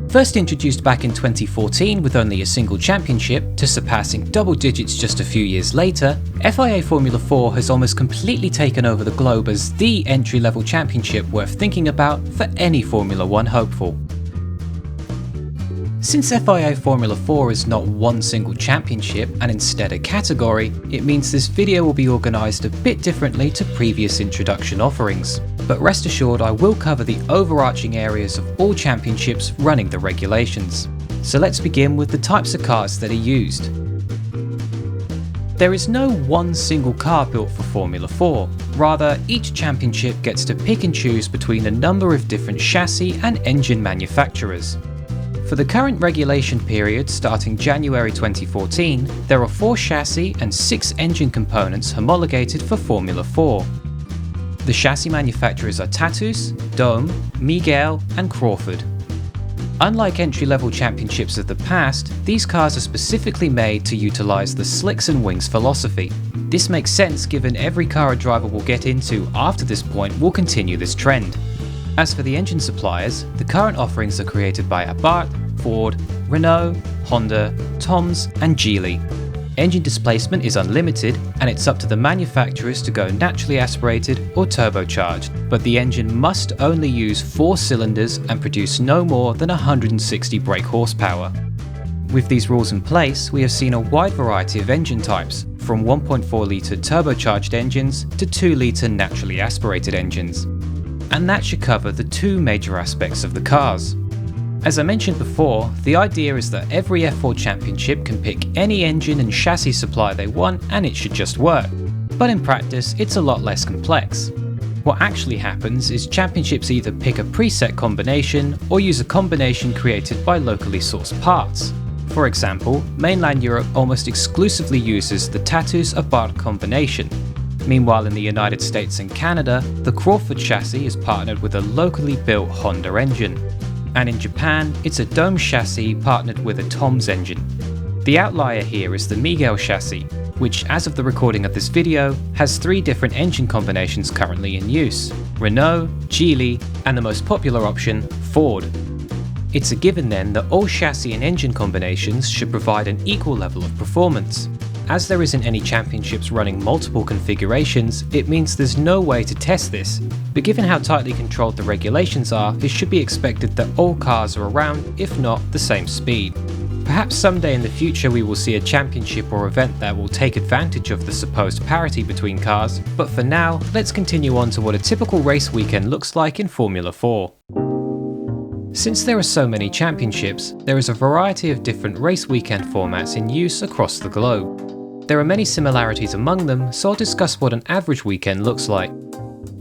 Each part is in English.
First introduced back in 2014 with only a single championship, to surpassing double digits just a few years later, FIA Formula 4 has almost completely taken over the globe as the entry-level championship worth thinking about for any Formula 1 hopeful. Since FIA Formula 4 is not one single championship and instead a category, it means this video will be organised a bit differently to previous introduction offerings. But rest assured I will cover the overarching areas of all championships running the regulations. So let's begin with the types of cars that are used. There is no one single car built for Formula 4, rather each championship gets to pick and choose between a number of different chassis and engine manufacturers. For the current regulation period starting January 2014, there are 4 chassis and 6 engine components homologated for Formula 4. The chassis manufacturers are Tatus, Dome, Miguel and Crawford. Unlike entry-level championships of the past, these cars are specifically made to utilise the slicks and wings philosophy. This makes sense given every car a driver will get into after this point will continue this trend. As for the engine suppliers, the current offerings are created by Abarth, Ford, Renault, Honda, Toms and Geely. Engine displacement is unlimited and it's up to the manufacturers to go naturally aspirated or turbocharged, but the engine must only use 4 cylinders and produce no more than 160 brake horsepower. With these rules in place, we have seen a wide variety of engine types, from 1.4 litre turbocharged engines to 2 litre naturally aspirated engines. And that should cover the 2 major aspects of the cars. As I mentioned before, the idea is that every F4 championship can pick any engine and chassis supply they want and it should just work. But in practice, it's a lot less complex. What actually happens is championships either pick a preset combination or use a combination created by locally sourced parts. For example, mainland Europe almost exclusively uses the Tatus Abarth combination. Meanwhile in the United States and Canada, the Crawford chassis is partnered with a locally built Honda engine. And in Japan, it's a Dome chassis partnered with a Toms engine. The outlier here is the Miguel chassis, which as of the recording of this video, has 3 different engine combinations currently in use: Renault, Geely, and the most popular option, Ford. It's a given then that all chassis and engine combinations should provide an equal level of performance. As there isn't any championships running multiple configurations, it means there's no way to test this, but given how tightly controlled the regulations are, it should be expected that all cars are around, if not the same speed. Perhaps someday in the future we will see a championship or event that will take advantage of the supposed parity between cars, but for now, let's continue on to what a typical race weekend looks like in Formula 4. Since there are so many championships, there is a variety of different race weekend formats in use across the globe. There are many similarities among them, so I'll discuss what an average weekend looks like.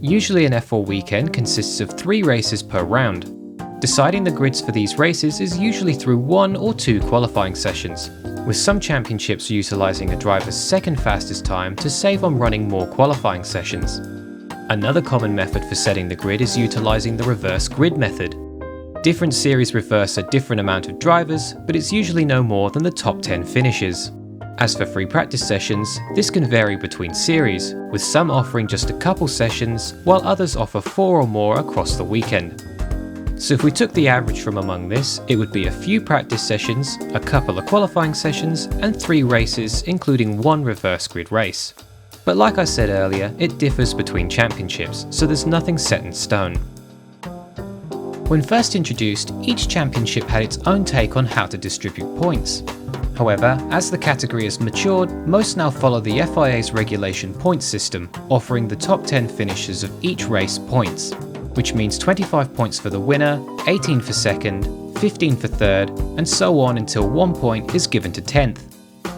Usually an F4 weekend consists of 3 races per round. Deciding the grids for these races is usually through 1 or 2 qualifying sessions, with some championships utilising a driver's second fastest time to save on running more qualifying sessions. Another common method for setting the grid is utilising the reverse grid method. Different series reverse a different amount of drivers, but it's usually no more than the top 10 finishes. As for free practice sessions, this can vary between series, with some offering just a couple sessions, while others offer 4 or more across the weekend. So if we took the average from among this, it would be a few practice sessions, a couple of qualifying sessions, and 3 races, including 1 reverse grid race. But like I said earlier, it differs between championships, so there's nothing set in stone. When first introduced, each championship had its own take on how to distribute points. However, as the category has matured, most now follow the FIA's regulation points system, offering the top 10 finishers of each race points, which means 25 points for the winner, 18 for second, 15 for third, and so on until 1 point is given to 10th.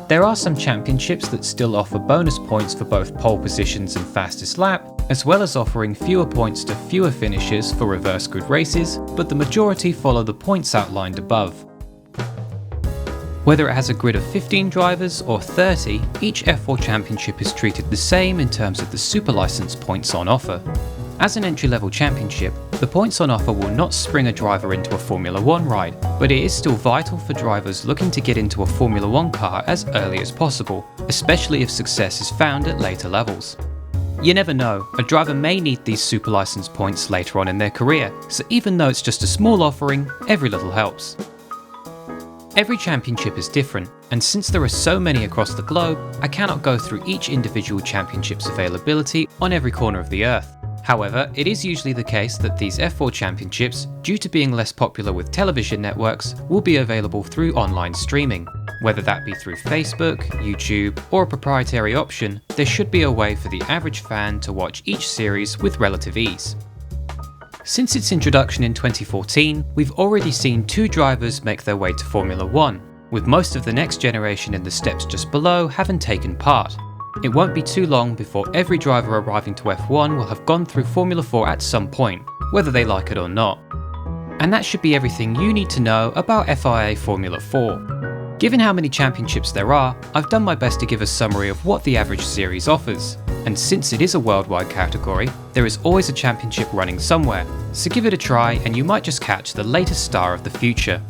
There are some championships that still offer bonus points for both pole positions and fastest lap, as well as offering fewer points to fewer finishers for reverse grid races, but the majority follow the points outlined above. Whether it has a grid of 15 drivers or 30, each F4 championship is treated the same in terms of the super license points on offer. As an entry-level championship, the points on offer will not spring a driver into a Formula 1 ride, but it is still vital for drivers looking to get into a Formula 1 car as early as possible, especially if success is found at later levels. You never know, a driver may need these super license points later on in their career, so even though it's just a small offering, every little helps. Every championship is different, and since there are so many across the globe, I cannot go through each individual championship's availability on every corner of the earth. However, it is usually the case that these F4 championships, due to being less popular with television networks, will be available through online streaming. Whether that be through Facebook, YouTube, or a proprietary option, there should be a way for the average fan to watch each series with relative ease. Since its introduction in 2014, we've already seen 2 drivers make their way to Formula 1, with most of the next generation in the steps just below having taken part. It won't be too long before every driver arriving to F1 will have gone through Formula 4 at some point, whether they like it or not. And that should be everything you need to know about FIA Formula 4. Given how many championships there are, I've done my best to give a summary of what the average series offers. And since it is a worldwide category, there is always a championship running somewhere, so give it a try and you might just catch the latest star of the future.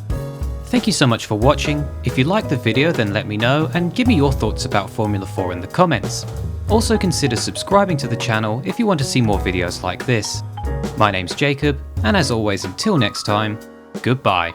Thank you so much for watching. If you liked the video, then let me know and give me your thoughts about Formula 4 in the comments. Also consider subscribing to the channel if you want to see more videos like this. My name's Jacob, and as always until next time, goodbye.